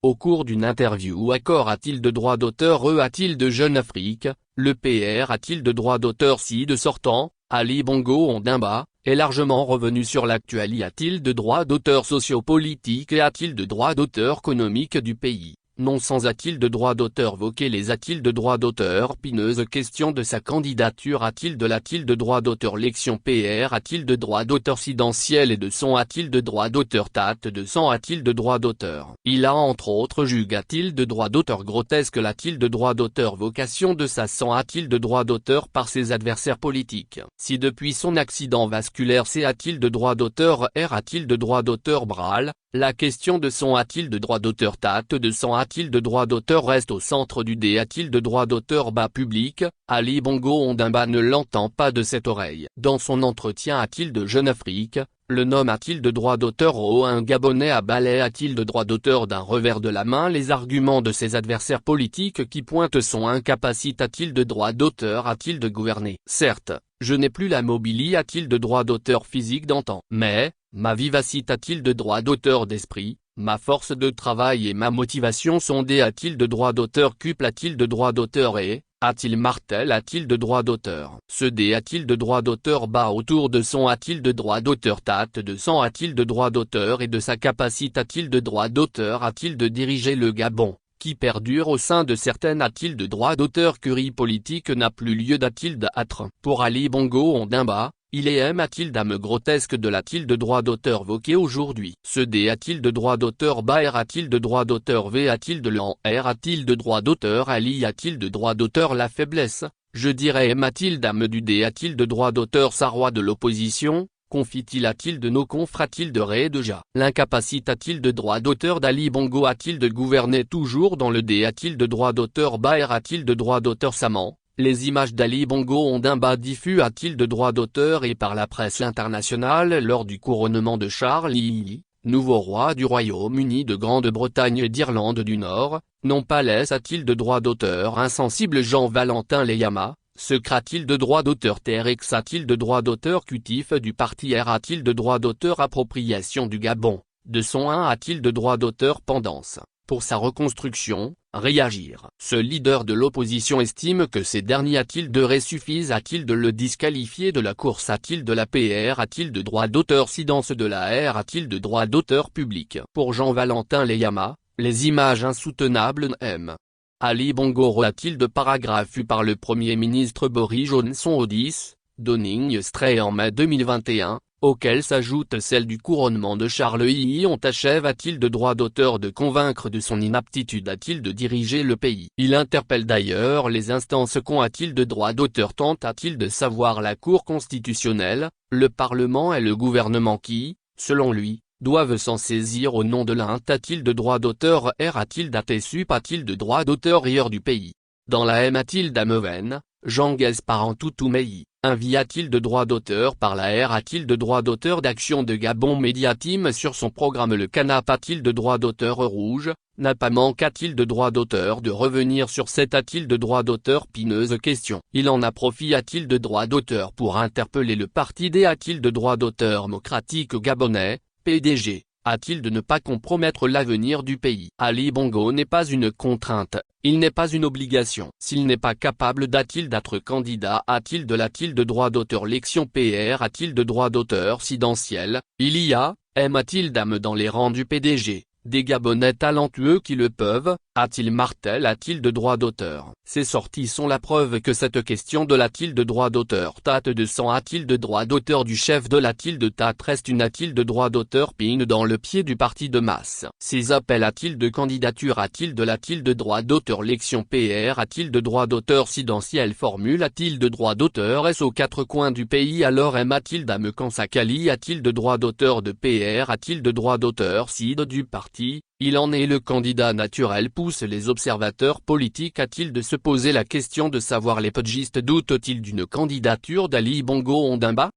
Au cours d'une interview Accor a-t-il de droit d'auteur a-t-il de Jeune Afrique, le PR a-t-il de droit d'auteur de sortant, Ali Bongo Ondimba, est largement revenu sur l'actualité a-t-il de droit d'auteur sociopolitique et a-t-il de droit d'auteur économique du pays. Non sans a-t-il de droit d'auteur voqué les a-t-il de droit d'auteur pineuse question de sa candidature a-t-il de droit d'auteur l'élection PR a-t-il de droit d'auteur sidentiel et de son a-t-il de droit d'auteur tate de sang a-t-il de droit d'auteur. Il a entre autres juge a-t-il de droit d'auteur grotesque l'a-t-il de droit d'auteur vocation de sa sang a-t-il de droit d'auteur par ses adversaires politiques. Si depuis son accident vasculaire c'est a-t-il de droit d'auteur a-t-il de droit d'auteur Bral, la question de son a-t-il de droit d'auteur tate de sang a-t-il de droit d'auteur reste au centre du dé a-t-il de droit d'auteur bas public, Ali Bongo Ondimba ne l'entend pas de cette oreille. Dans son entretien a-t-il de Jeune Afrique, le nomme a-t-il de droit d'auteur un Gabonais à balai a-t-il de droit d'auteur d'un revers de la main les arguments de ses adversaires politiques qui pointent son incapacité a-t-il de droit d'auteur a-t-il de gouverner. Certes, je n'ai plus la mobilité a-t-il de droit d'auteur physique d'antan. Mais, ma vivacité a-t-il de droit d'auteur d'esprit, ma force de travail et ma motivation sont des a-t-il de droit d'auteur couple a-t-il de droit d'auteur et, a-t-il martel a-t-il de droit d'auteur. Ce dé a-t-il de droit d'auteur bas autour de son a-t-il de droit d'auteur tate de sang a-t-il de droit d'auteur et de sa capacité a-t-il de droit d'auteur a-t-il de diriger le Gabon, qui perdure au sein de certaines a-t-il de droit d'auteur curie politique n'a plus lieu d'a-t-il d'âtre. Pour Ali Bongo Ondimba, il est a-t-il d'âme grotesque de l'a-t-il de droit d'auteur voqué aujourd'hui. Ce dé a-t-il de droit d'auteur bas a-t-il de droit d'auteur v a-t-il de l'an a-t-il de droit d'auteur Ali a-t-il de droit d'auteur la faiblesse, je dirais a-t-il d'âme du dé a-t-il de droit d'auteur sa roi de l'opposition, confie-t-il a-t-il de nos confrères a-t-il de Ré de Ja. L'incapacité a-t-il de droit d'auteur d'Ali Bongo a-t-il de gouverner toujours dans le dé a-t-il de droit d'auteur bas a-t-il de droit d'auteur Saman. Les images d'Ali Bongo Ondimba diffusées a-t-il de droit d'auteur et par la presse internationale lors du couronnement de Charles II, nouveau roi du Royaume-Uni de Grande-Bretagne et d'Irlande du Nord, non pas laisse a-t-il de droit d'auteur insensible Jean-Valentin Leyama, a-t-il de droit d'auteur Terex a-t-il de droit d'auteur cutif du parti a-t-il de droit d'auteur appropriation du Gabon, de son a-t-il de droit d'auteur pendance, pour sa reconstruction, réagir. Ce leader de l'opposition estime que ces derniers a-t-il de Ré suffisent a-t-il de le disqualifier de la course a-t-il de la PR a-t-il de droit d'auteur sidence de la R a-t-il de droit d'auteur public. Pour Jean-Valentin Leyama, les images insoutenables n'aiment. Ali Bongo a-t-il de paragraphe par le Premier ministre Boris Johnson au 10, Downing Street en mai 2021, auquel s'ajoute celle du couronnement de Charles II achève a-t-il de droit d'auteur de convaincre de son inaptitude a-t-il de diriger le pays. Il interpelle d'ailleurs les instances a-t-il de droit d'auteur tente a-t-il de savoir la Cour constitutionnelle, le Parlement et le gouvernement qui, selon lui, doivent s'en saisir au nom de l'un a-t-il de droit d'auteur a-t-il d'ATSUP a-t-il de droit d'auteur ailleurs du pays. Dans la M a-t-il d'Ameven, Jean-Gaspard Antoutoumei, a-t-il de droit d'auteur par la R a-t-il de droit d'auteur d'Action de Gabon Média Team sur son programme Le Canap a-t-il de droit d'auteur rouge, n'a pas manque a-t-il de droit d'auteur de revenir sur cette a-t-il de droit d'auteur pineuse question. Il en a profit a-t-il de droit d'auteur pour interpeller le parti des a-t-il de droit d'auteur démocratique gabonais, PDG. A-t-il de ne pas compromettre l'avenir du pays. Ali Bongo n'est pas une contrainte, il n'est pas une obligation. S'il n'est pas capable d'a-t-il d'être candidat a-t-il de droit d'auteur l'élection PR a-t-il de droit d'auteur sidentiel, il y a-t-il d'âme dans les rangs du PDG, des Gabonais talentueux qui le peuvent, a-t-il martel a-t-il de droit d'auteur. Ces sorties sont la preuve que cette question de l'a-t-il de droit d'auteur tate de sang a-t-il de droit d'auteur du chef de l'a-t-il de tate reste une a-t-il de droit d'auteur pine dans le pied du parti de masse. Ces appels a-t-il de candidature a-t-il de droit d'auteur l'élection PR a-t-il de droit d'auteur sidentiel formule a-t-il de droit d'auteur aux quatre coins du pays alors a-t-il d'âme quand Sakali a-t-il de droit d'auteur de PR a-t-il de droit d'auteur sid du parti. Il en est le candidat naturel pousse les observateurs politiques a-t-il de se poser la question de savoir les pudgistes doutent-ils d'une candidature d'Ali Bongo Ondimba.